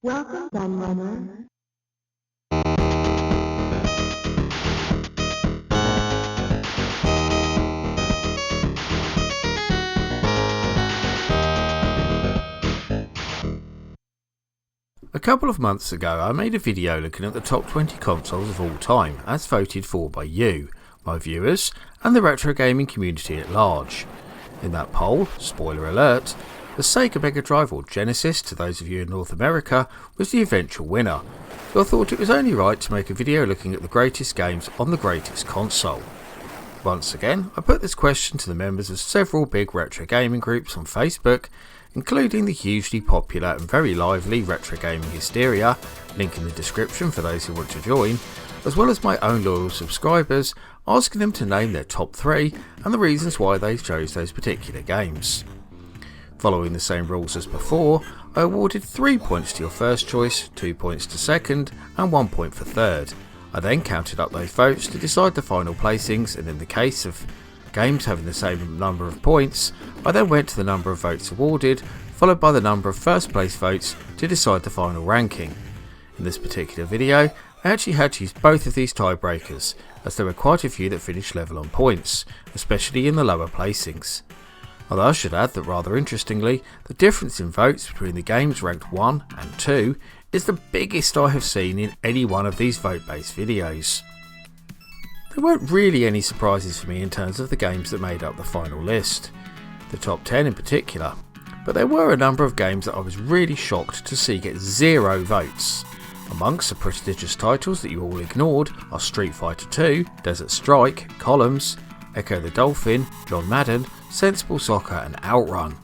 Welcome, Gunrunner. A couple of months ago I made a video looking at the top 20 consoles of all time as voted for by you, my viewers, and the retro gaming community at large. In that poll, spoiler alert, the Sega Mega Drive or Genesis, to those of you in North America, was the eventual winner, so I thought it was only right to make a video looking at the greatest games on the greatest console. Once again, I put this question to the members of several big retro gaming groups on Facebook, including the hugely popular and very lively Retro Gaming Hysteria, link in the description for those who want to join, as well as my own loyal subscribers, asking them to name their top 3 and the reasons why they chose those particular games. Following the same rules as before, I awarded 3 points to your first choice, 2 points to second and 1 point for third. I then counted up those votes to decide the final placings, and in the case of games having the same number of points, I then went to the number of votes awarded, followed by the number of first place votes to decide the final ranking. In this particular video, I actually had to use both of these tiebreakers, as there were quite a few that finished level on points, especially in the lower placings. Although I should add that rather interestingly, the difference in votes between the games ranked 1 and 2 is the biggest I have seen in any one of these vote-based videos. There weren't really any surprises for me in terms of the games that made up the final list, the top 10 in particular, but there were a number of games that I was really shocked to see get 0 votes. Amongst the prestigious titles that you all ignored are Street Fighter 2, Desert Strike, Columns, Echo the Dolphin, John Madden, Sensible Soccer and Outrun.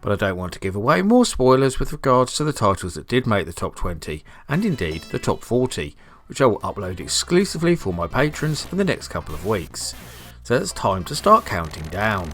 But I don't want to give away more spoilers with regards to the titles that did make the top 20 and indeed the top 40, which I will upload exclusively for my patrons in the next couple of weeks. So it's time to start counting down.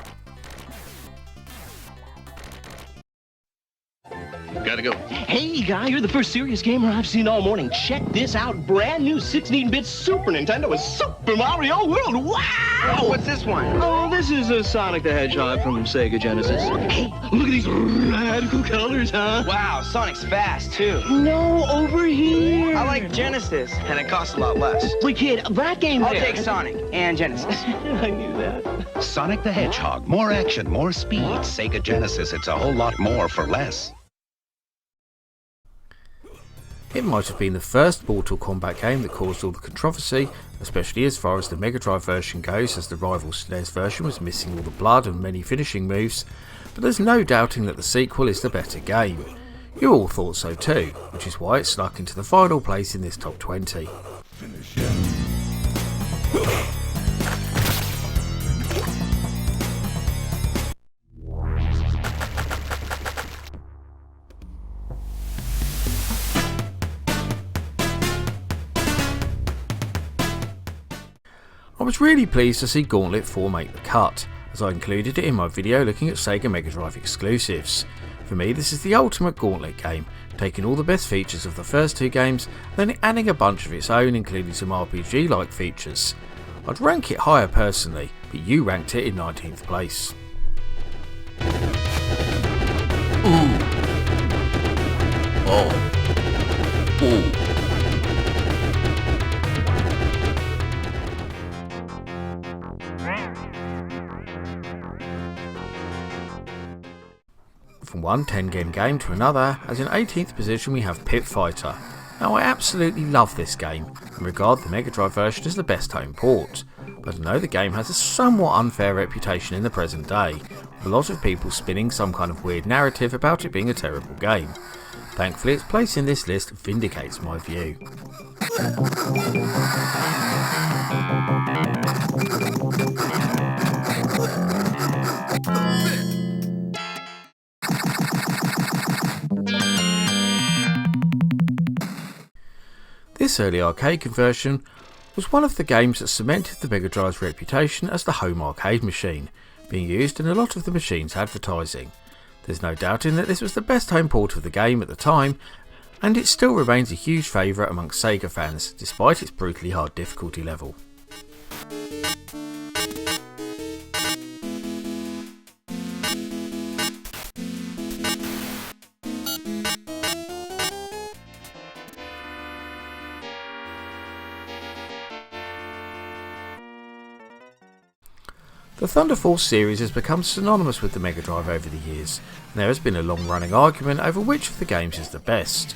Gotta go. Hey guy, you're the first serious gamer I've seen all morning. Check this out. Brand new 16-bit Super Nintendo with Super Mario World. Wow! Oh, what's this one? Oh, this is a Sonic the Hedgehog from Sega Genesis. Hey, look at these radical colors, huh? Wow, Sonic's fast, too. No, over here. I like Genesis, and it costs a lot less. Wait, kid, that game I'll there. take Sonic and Genesis. I knew that. Sonic the Hedgehog. More action, more speed. Sega Genesis, it's a whole lot more for less. It might have been the first Mortal Kombat game that caused all the controversy, especially as far as the Mega Drive version goes, as the rival SNES version was missing all the blood and many finishing moves, but there's no doubting that the sequel is the better game. You all thought so too, which is why it snuck into the final place in this top 20. I was really pleased to see Gauntlet 4 make the cut, as I included it in my video looking at Sega Mega Drive exclusives. For me, this is the ultimate Gauntlet game, taking all the best features of the first 2 games, then adding a bunch of its own, including some RPG-like features. I'd rank it higher personally, but you ranked it in 19th place. Ooh. Oh. Ooh. From one 10-game game to another, as in 18th position we have Pit Fighter. Now I absolutely love this game, and regard the Mega Drive version as the best home port, but I know the game has a somewhat unfair reputation in the present day, with a lot of people spinning some kind of weird narrative about it being a terrible game. Thankfully its place in this list vindicates my view. This early arcade conversion was one of the games that cemented the Mega Drive's reputation as the home arcade machine, being used in a lot of the machine's advertising. There's no doubting that this was the best home port of the game at the time, and it still remains a huge favourite amongst Sega fans, despite its brutally hard difficulty level. The Thunder Force series has become synonymous with the Mega Drive over the years, and there has been a long running argument over which of the games is the best.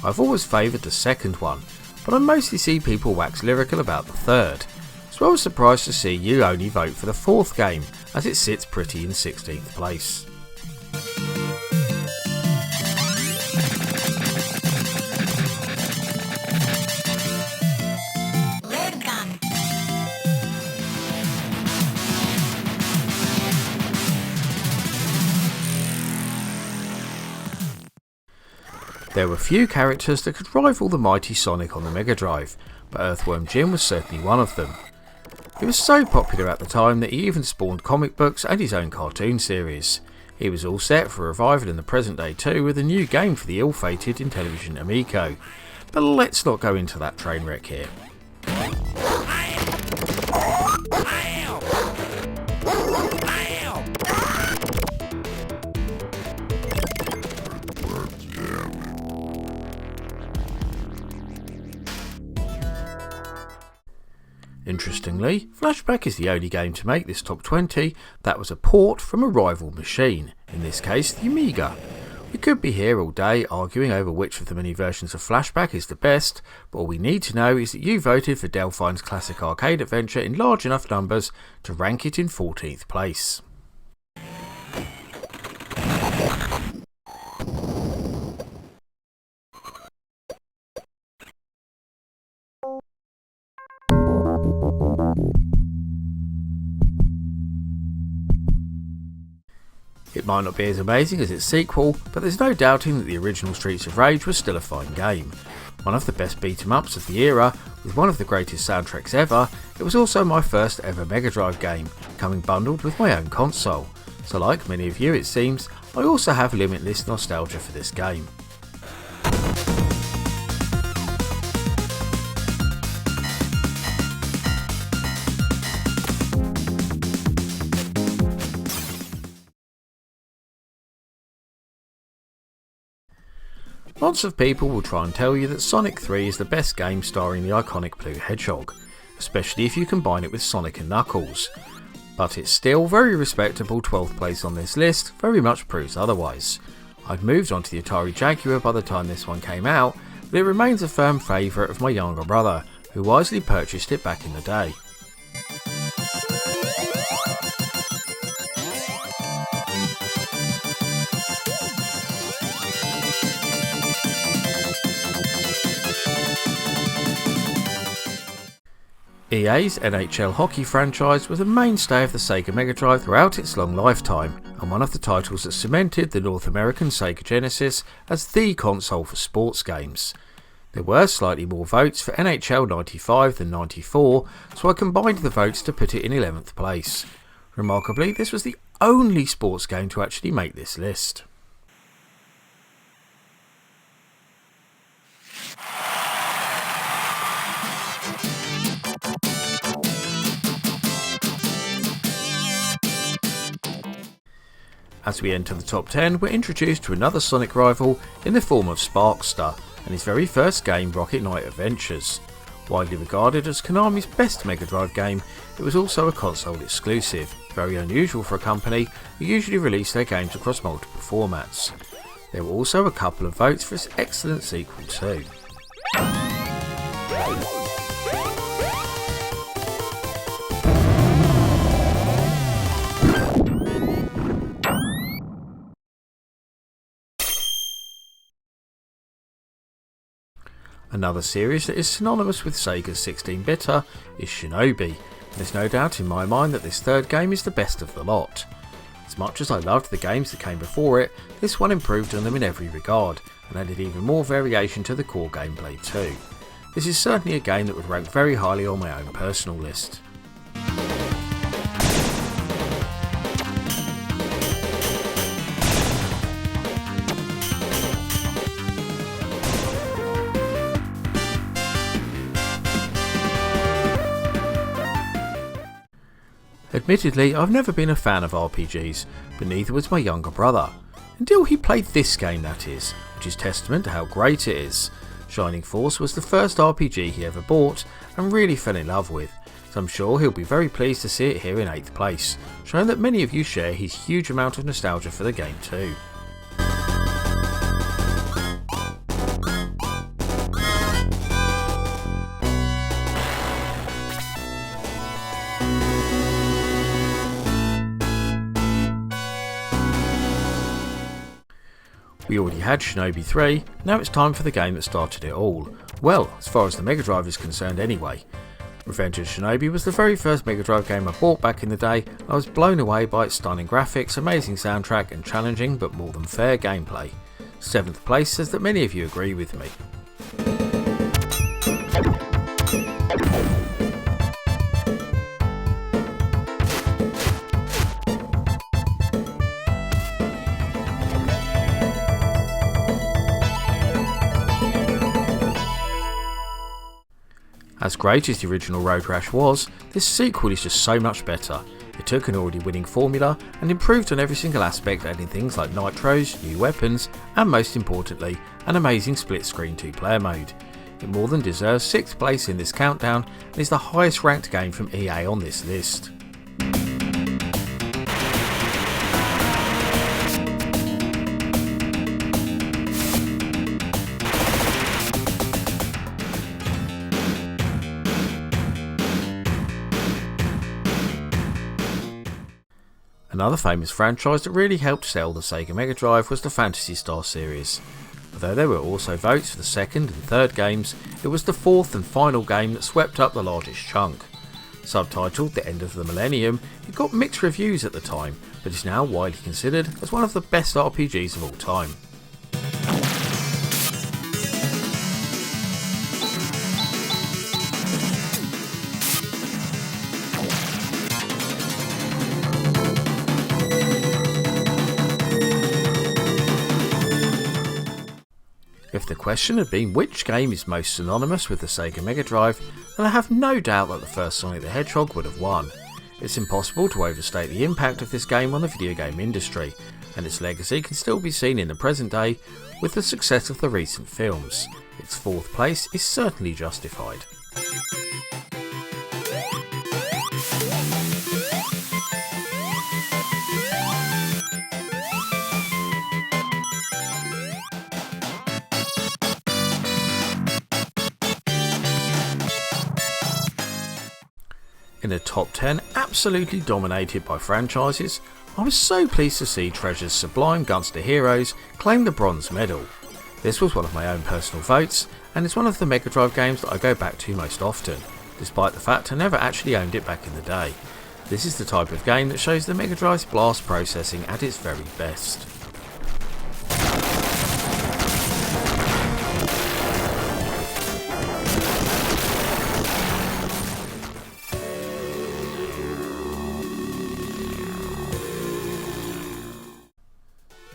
I've always favoured the second one, but I mostly see people wax lyrical about the third, so I was surprised to see you only vote for the fourth game, as it sits pretty in 16th place. There were few characters that could rival the mighty Sonic on the Mega Drive, but Earthworm Jim was certainly one of them. He was so popular at the time that he even spawned comic books and his own cartoon series. He was all set for revival in the present day too, with a new game for the ill-fated Intellivision Amico. But let's not go into that train wreck here. Interestingly, Flashback is the only game to make this top 20 that was a port from a rival machine, in this case the Amiga. We could be here all day arguing over which of the many versions of Flashback is the best, but all we need to know is that you voted for Delphine's classic arcade adventure in large enough numbers to rank it in 14th place. It might not be as amazing as its sequel, but there's no doubting that the original Streets of Rage was still a fine game. One of the best beat-em-ups of the era, with one of the greatest soundtracks ever, it was also my first ever Mega Drive game, coming bundled with my own console. So like many of you it seems, I also have limitless nostalgia for this game. Lots of people will try and tell you that Sonic 3 is the best game starring the iconic blue hedgehog, especially if you combine it with Sonic and Knuckles. But it's still very respectable 12th place on this list, very much proves otherwise. I'd moved on to the Atari Jaguar by the time this one came out, but it remains a firm favourite of my younger brother, who wisely purchased it back in the day. EA's NHL hockey franchise was a mainstay of the Sega Mega Drive throughout its long lifetime, and one of the titles that cemented the North American Sega Genesis as the console for sports games. There were slightly more votes for NHL 95 than 94, so I combined the votes to put it in 11th place. Remarkably, this was the only sports game to actually make this list. As we enter the top 10, we're introduced to another Sonic rival in the form of Sparkster, and his very first game, Rocket Knight Adventures. Widely regarded as Konami's best Mega Drive game, it was also a console exclusive, very unusual for a company who usually release their games across multiple formats. There were also a couple of votes for its excellent sequel too. Another series that is synonymous with Sega's 16-bitter is Shinobi, and there's no doubt in my mind that this third game is the best of the lot. As much as I loved the games that came before it, this one improved on them in every regard, and added even more variation to the core gameplay too. This is certainly a game that would rank very highly on my own personal list. Admittedly, I've never been a fan of RPGs, but neither was my younger brother. Until he played this game, that is, which is testament to how great it is. Shining Force was the first RPG he ever bought and really fell in love with, so I'm sure he'll be very pleased to see it here in 8th place, showing that many of you share his huge amount of nostalgia for the game too. We already had Shinobi 3, now it's time for the game that started it all. Well, as far as the Mega Drive is concerned anyway. Revenge of Shinobi was the very first Mega Drive game I bought back in the day. I was blown away by its stunning graphics, amazing soundtrack and challenging but more than fair gameplay. 7th place says that many of you agree with me. As great as the original Road Rash was, this sequel is just so much better. It took an already winning formula and improved on every single aspect, adding things like nitros, new weapons, and most importantly, an amazing split screen 2-player mode. It more than deserves 6th place in this countdown and is the highest ranked game from EA on this list. Another famous franchise that really helped sell the Sega Mega Drive was the Phantasy Star series. Although there were also votes for the second and third games, it was the 4th and final game that swept up the largest chunk. Subtitled The End of the Millennium, it got mixed reviews at the time, but is now widely considered as one of the best RPGs of all time. If the question had been which game is most synonymous with the Sega Mega Drive, then I have no doubt that the first Sonic the Hedgehog would have won. It's impossible to overstate the impact of this game on the video game industry, and its legacy can still be seen in the present day with the success of the recent films. Its 4th place is certainly justified. In a top 10 absolutely dominated by franchises, I was so pleased to see Treasure's Sublime Gunster Heroes claim the bronze medal. This was one of my own personal votes, and it's one of the Mega Drive games that I go back to most often, despite the fact I never actually owned it back in the day. This is the type of game that shows the Mega Drive's blast processing at its very best.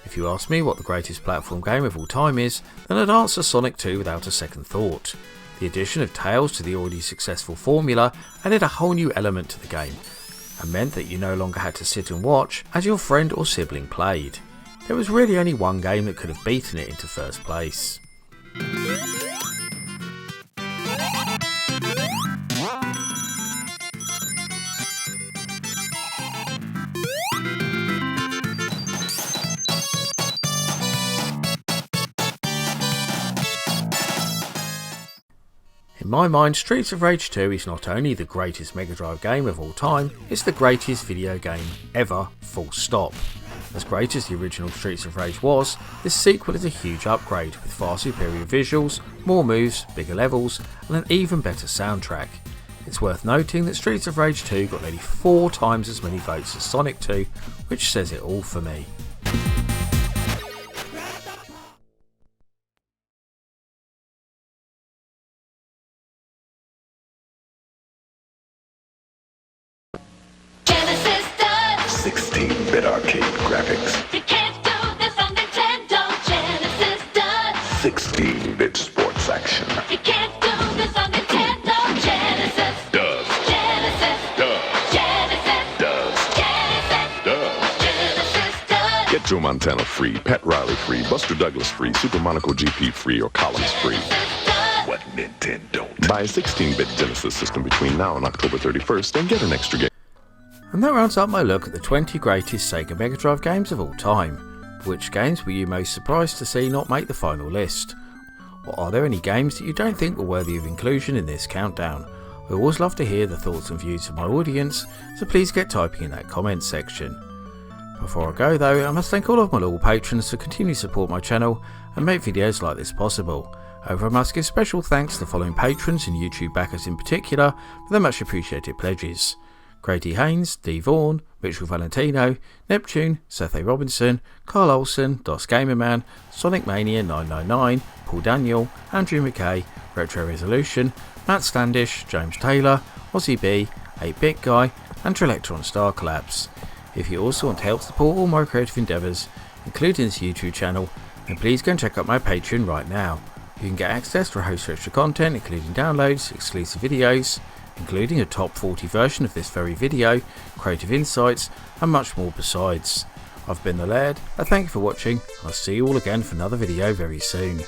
If you ask me what the greatest platform game of all time is, then I'd answer Sonic 2 without a second thought. The addition of Tails to the already successful formula added a whole new element to the game, and meant that you no longer had to sit and watch as your friend or sibling played. There was really only one game that could have beaten it into first place. In my mind, Streets of Rage 2 is not only the greatest Mega Drive game of all time, it's the greatest video game ever, full stop. As great as the original Streets of Rage was, this sequel is a huge upgrade with far superior visuals, more moves, bigger levels, and an even better soundtrack. It's worth noting that Streets of Rage 2 got nearly 4 times as many votes as Sonic 2, which says it all for me. Genesis does. 16-bit arcade graphics. You can't do this on Nintendo. Genesis does. 16-bit sports action. You can't do this on Nintendo. Genesis Does. Genesis Does. Genesis Does. Genesis Does. Genesis does. Get Joe Montana free, Pat Riley free, Buster Douglas free, Super Monaco GP free, or Columns free. Genesis does. What Nintendo. Buy a 16-bit Genesis system between now and October 31st and get an extra game. And that rounds up my look at the 20 greatest Sega Mega Drive games of all time. Which games were you most surprised to see not make the final list? Or are there any games that you don't think were worthy of inclusion in this countdown? I always love to hear the thoughts and views of my audience, so please get typing in that comments section. Before I go though, I must thank all of my loyal patrons who continue to support my channel and make videos like this possible. However, I must give special thanks to the following patrons and YouTube backers in particular for their much appreciated pledges: Grady Haynes, D Vaughan, Mitchell Valentino, Neptune, Seth A. Robinson, Carl Olsen, Dos Gamerman, Sonic Mania 999, Paul Daniel, Andrew McKay, Retro Resolution, Matt Standish, James Taylor, Aussie B, 8-Bit Guy, and Trelectron Star Collapse. If you also want to help support all my creative endeavours, including this YouTube channel, then please go and check out my Patreon right now. You can get access to a host of extra content, including downloads, exclusive videos, including a top 40 version of this very video, creative insights, and much more besides. I've been the Laird, I thank you for watching, and I'll see you all again for another video very soon.